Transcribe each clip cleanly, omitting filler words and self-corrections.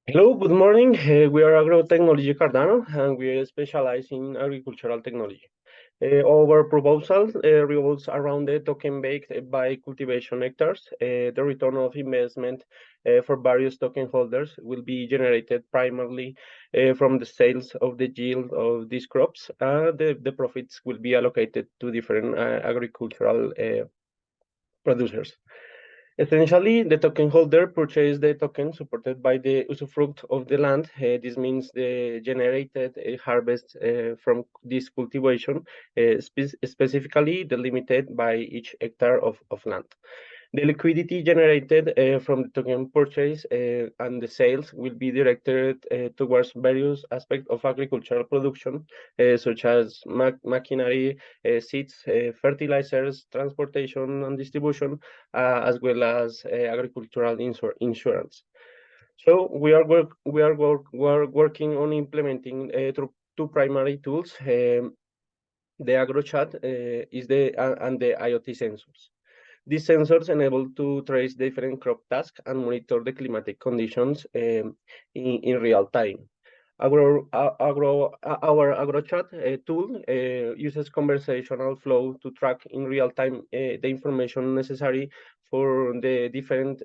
Hello, good morning. We are AgroTechnology Cardano, and we specialize in agricultural technology. Our proposal revolves around the token baked by cultivation hectares. The return of investment for various token holders will be generated primarily from the sales of the yield of these crops. The profits will be allocated to different agricultural producers. Essentially, the token holder purchases the token supported by the usufruct of the land. This means the generated harvest from this cultivation, specifically delimited by each hectare of land. The liquidity generated from the token purchase and the sales will be directed towards various aspects of agricultural production, such as machinery, seeds, fertilizers, transportation and distribution, as well as agricultural insurance. So we are working on implementing two primary tools. The AgroChat is and the IoT sensors. These sensors enable to trace different crop tasks and monitor the climatic conditions in real time. Our AgroChat tool uses conversational flow to track in real time the information necessary for the different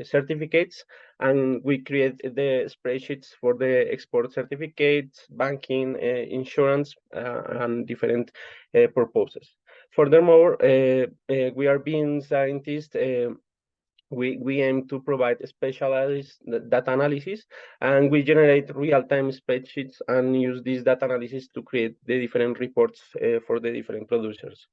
certificates, and we create the spreadsheets for the export certificates, banking, insurance, and different purposes. Furthermore, we are being scientists. We aim to provide specialized data analysis, and we generate real-time spreadsheets and use this data analysis to create the different reports for the different producers.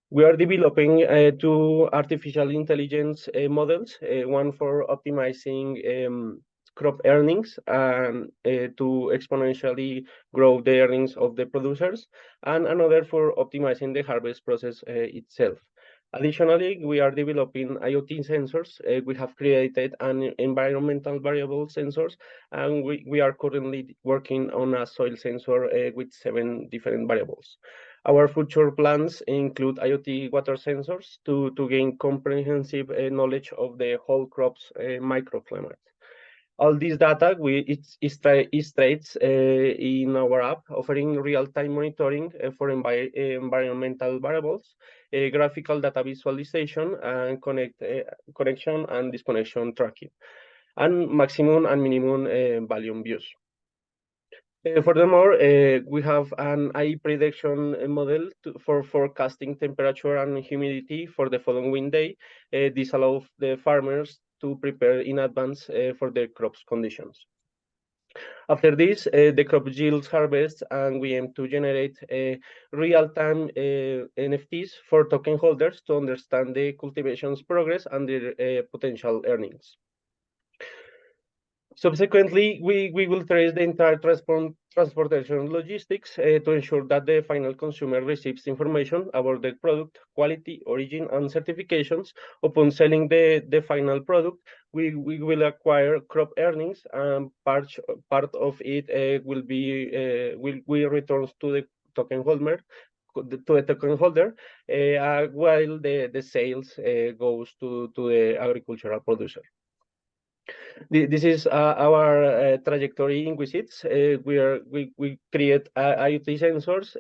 We are developing two artificial intelligence models, one for optimizing crop earnings and to exponentially grow the earnings of the producers, and another for optimizing the harvest process itself. Additionally, we are developing IoT sensors. We have created an environmental variable sensors, and we are currently working on a soil sensor with 7 different variables. Our future plans include IoT water sensors to gain comprehensive knowledge of the whole crop's microclimate. All this data is trades in our app, offering real-time monitoring for environmental variables, graphical data visualization, and connection and disconnection tracking, and maximum and minimum volume views. Furthermore, we have an AI prediction model for forecasting temperature and humidity for the following day. This allows the farmers to prepare in advance for their crops conditions. After this, the crop yields harvest, and we aim to generate real-time NFTs for token holders to understand the cultivation's progress and their potential earnings. Subsequently, we will trace the entire transportation logistics to ensure that the final consumer receives information about the product, quality, origin, and certifications. Upon selling the final product, we will acquire crop earnings, and part of it will return to the token holder, while the sales goes to the agricultural producer. This is our trajectory in WISITS. We create IoT sensors,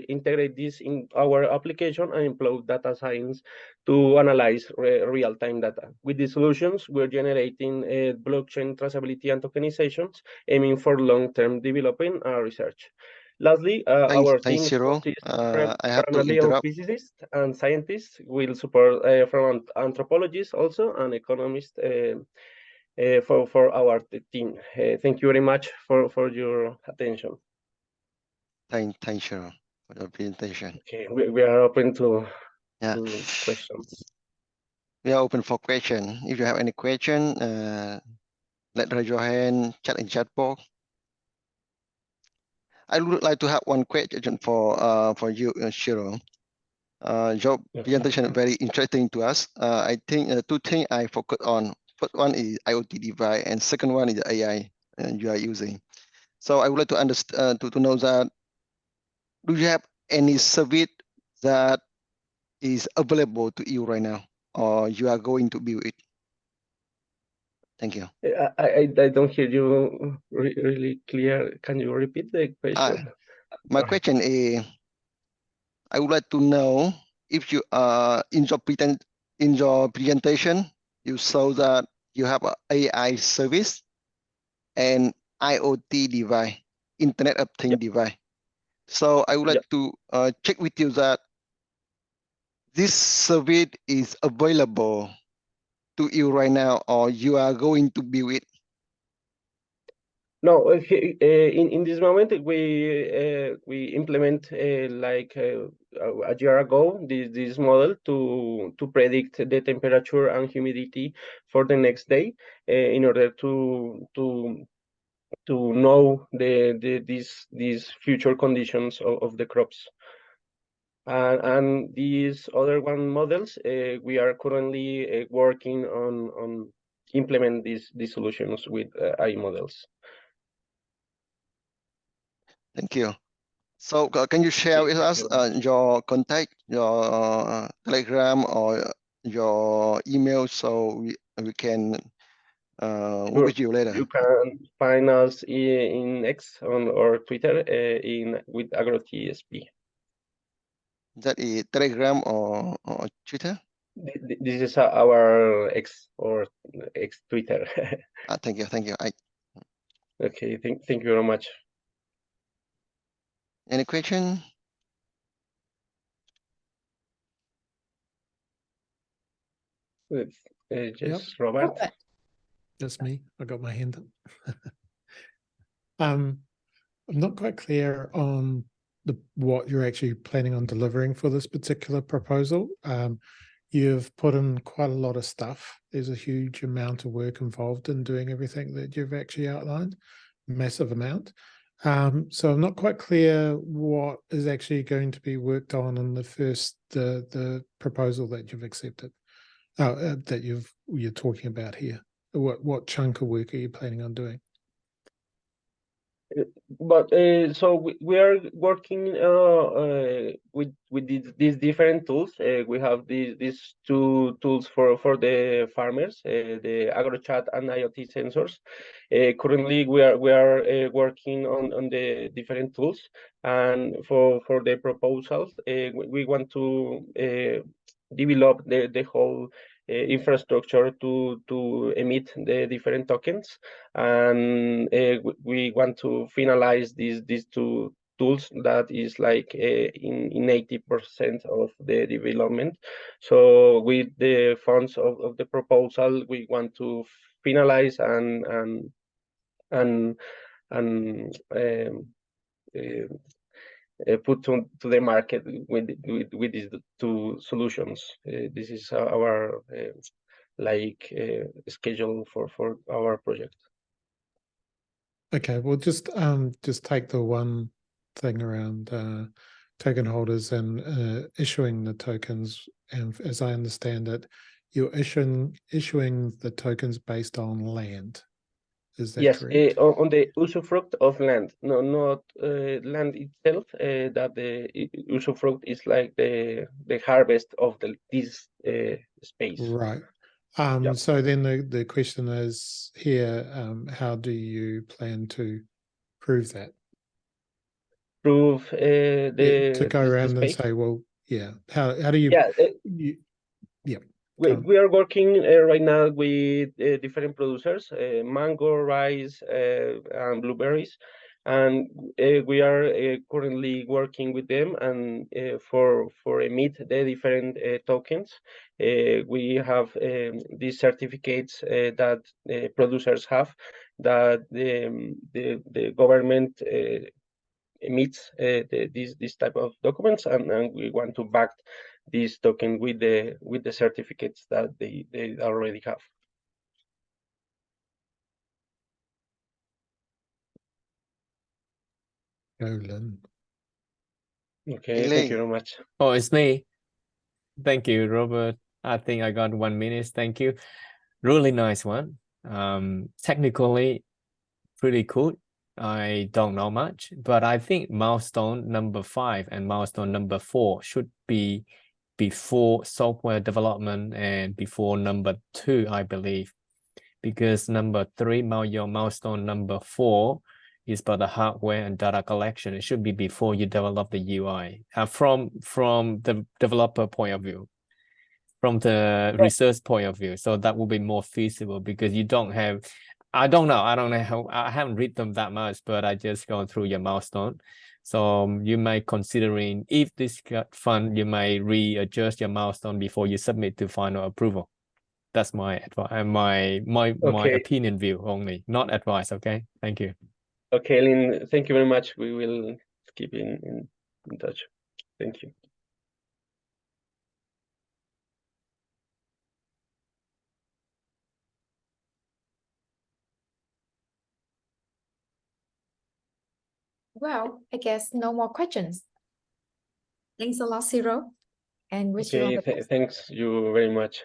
integrate this in our application, and employ data science to analyze real-time data. With these solutions, we're generating blockchain traceability and tokenizations, aiming for long-term development and research. Lastly, our team consists primarily of physicists and scientists. We'll support from anthropologists also and economists for our team. Thank you very much for your attention. Thank you for the presentation. Okay, we are open to questions. We are open for question. If you have any question, raise your hand, chat in chat box. I would like to have one question for you, Shiro. Your presentation is very interesting to us. I think two things I focus on. First one is IoT device, and second one is the AI you are using. So I would like to understand to know that, do you have any service that is available to you right now, or you are going to build it? Thank you. I don't hear you really clear. Can you repeat the question? My question is, I would like to know if you in your presentation you show that you have an AI service and IoT device, Internet of Things device. So I would like to check with you that this service is available to you right now, or you are going to build it. No, in this moment we implement like a year ago this model to predict the temperature and humidity for the next day in order to know these future conditions of the crops. And these other one models, we are currently working on implement these solutions with AI models. Thank you. So can you share with us your contact, your Telegram or your email, so we can work with you later? You can find us in X or Twitter with AgroTSP. That is Telegram or Twitter? This is our X or X Twitter. Thank you. Thank you. Okay, thank you very much. Any question? Just Robert. That's me. I got my hand up. I'm not quite clear on what you're actually planning on delivering for this particular proposal. You've put in quite a lot of stuff. There's a huge amount of work involved in doing everything that you've actually outlined, massive amount. So I'm not quite clear what is actually going to be worked on in the proposal that you've accepted, that you're talking about here. What chunk of work are you planning on doing? But so we are working with these different tools. We have these two tools for the farmers, the AgroChat and IoT sensors. Currently, we are working on the different tools, and for the proposals, we want to develop the whole infrastructure to emit the different tokens, and we want to finalize these two tools that is like in 80% of the development. So with the funds of the proposal, we want to finalize and put to the market with these two solutions. This is our schedule for our project. Okay, well, just take the one thing around token holders and issuing the tokens. And as I understand it, you're issuing the tokens based on land. Is that correct? On the usufruct of land, not land itself. That the usufruct is like the harvest of this space. Right. So then the question is here, how do you plan to prove that? Prove to go around and say, well, yeah, how do you? We are working right now with different producers, mango, rice, and blueberries, and we are currently working with them. And for emit the different tokens, we have these certificates that producers have, that the government emits this type of documents, and we want to back this token with the certificates that they already have. Okay, thank you very much. Oh, it's me. Thank you, Robert. I think I got 1 minute. Thank you. Really nice one. Technically pretty cool. I don't know much, but I think milestone number 5 and milestone number 4 should be before software development and before number 2, I believe. because number 3, your milestone number 4 is about the hardware and data collection. It should be before you develop the UI. From the developer point of view, from the research point of view, so that will be more feasible because you don't have. I don't know how. I haven't read them that much, but I just gone through your milestone. So you may considering if this got fun, you may readjust your milestone before you submit to final approval. That's my advice, my opinion view only, not advice. Okay, thank you. Okay, Lynn, thank you very much. We will keep in touch. Thank you. Well, I guess no more questions. Thanks a lot, Ciro, and wish you all the best. Thanks you very much.